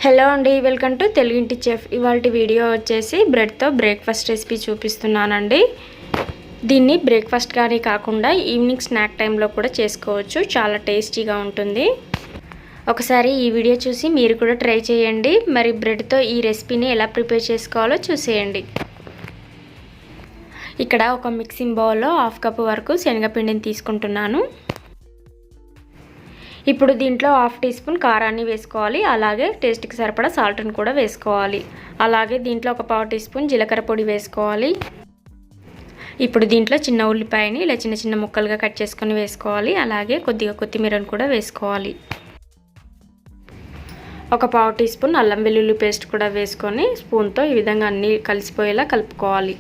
Hello అండి, welcome to తెలుగింటి chef. ఇవాల్టి వీడియో వచ్చేసి బ్రెడ్తో బ్రేక్ఫాస్ట్ రెసిపీ చూపిస్తున్నానండి. దీన్ని బ్రేక్ఫాస్ట్ కానీ కాకుండా ఈవినింగ్ స్నాక్ టైంలో కూడా చేసుకోవచ్చు. చాలా టేస్టీగా ఉంటుంది. ఒకసారి ఈ వీడియో చూసి మీరు కూడా ట్రై చేయండి. మరి బ్రెడ్తో ఈ రెసిపీని ఎలా ప్రిపేర్ చేసుకోవాలో చూసేయండి. ఇక్కడ ఒక మిక్సింగ్ బౌల్లో 1/2 కప్ వరకు శనగపిండిని తీసుకుంటున్నాను. ఇప్పుడు దీంట్లో 1/2 టీ స్పూన్ కారాన్ని వేసుకోవాలి. అలాగే టేస్ట్కి సరిపడా సాల్ట్ని కూడా వేసుకోవాలి. అలాగే దీంట్లో ఒక 1/2 టీ స్పూన్ జీలకర్ర పొడి వేసుకోవాలి. ఇప్పుడు దీంట్లో చిన్న ఉల్లిపాయని ఇలా చిన్న చిన్న ముక్కలుగా కట్ చేసుకొని వేసుకోవాలి. అలాగే కొద్దిగా కొత్తిమీరను కూడా వేసుకోవాలి. ఒక 1/2 టీ స్పూన్ అల్లం వెల్లుల్లి పేస్ట్ కూడా వేసుకొని స్పూన్తో ఈ విధంగా అన్నీ కలిసిపోయేలా కలుపుకోవాలి.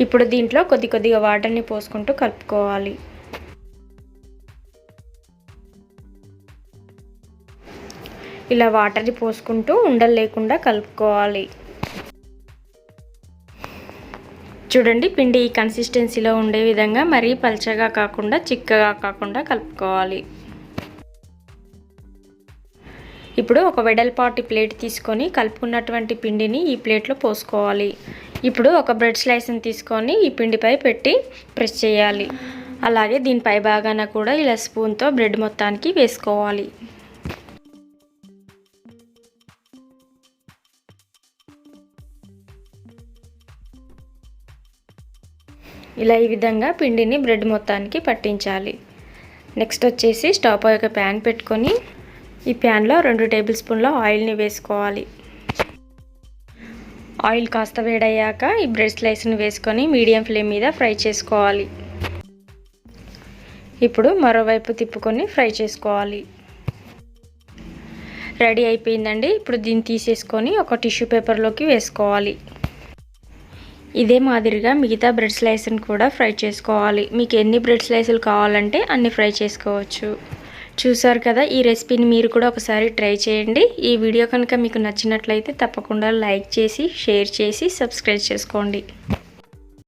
ఇప్పుడు దీంట్లో కొద్దిగా వాటర్ని పోసుకుంటూ కలుపుకోవాలి. ఇలా వాటర్ని పోసుకుంటూ ఉండలు లేకుండా కలుపుకోవాలి. చూడండి, పిండి ఈ కన్సిస్టెన్సీలో ఉండే విధంగా మరీ పల్చగా కాకుండా చిక్కగా కాకుండా కలుపుకోవాలి. ఇప్పుడు ఒక వెడల్పాటి ప్లేట్ తీసుకొని కలుపుకున్నటువంటి పిండిని ఈ ప్లేట్లో పోసుకోవాలి. ఇప్పుడు ఒక బ్రెడ్ స్లైస్ని తీసుకొని ఈ పిండిపై పెట్టి ప్రెస్ చేయాలి. అలాగే దీనిపై భాగాన కూడా ఇలా స్పూన్తో బ్రెడ్ మొత్తానికి వేసుకోవాలి. ఇలా ఈ విధంగా పిండిని బ్రెడ్ మొత్తానికి పట్టించాలి. నెక్స్ట్ వచ్చేసి స్టవ్ పై ఒక ప్యాన్ పెట్టుకొని ఈ ప్యాన్లో 2 టేబుల్ స్పూన్ల ఆయిల్ని వేసుకోవాలి. ఆయిల్ కాస్త వేడయ్యాక ఈ బ్రెడ్ స్లైస్ని వేసుకొని మీడియం ఫ్లేమ్ మీద ఫ్రై చేసుకోవాలి. ఇప్పుడు మరోవైపు తిప్పుకొని ఫ్రై చేసుకోవాలి. రెడీ అయిపోయిందండి. ఇప్పుడు దీన్ని తీసేసుకొని ఒక టిష్యూ పేపర్లోకి వేసుకోవాలి. ఇదే మాదిరిగా మిగతా బ్రెడ్ స్లైస్ని కూడా ఫ్రై చేసుకోవాలి. మీకు ఎన్ని బ్రెడ్ స్లైసులు కావాలంటే అన్ని ఫ్రై చేసుకోవచ్చు. చూసారు కదా, ఈ రెసిపీని మీరు కూడా ఒకసారి ట్రై చేయండి. ఈ వీడియో కనుక మీకు నచ్చినట్లయితే తప్పకుండా లైక్ చేసి, షేర్ చేసి, సబ్స్క్రైబ్ చేసుకోండి.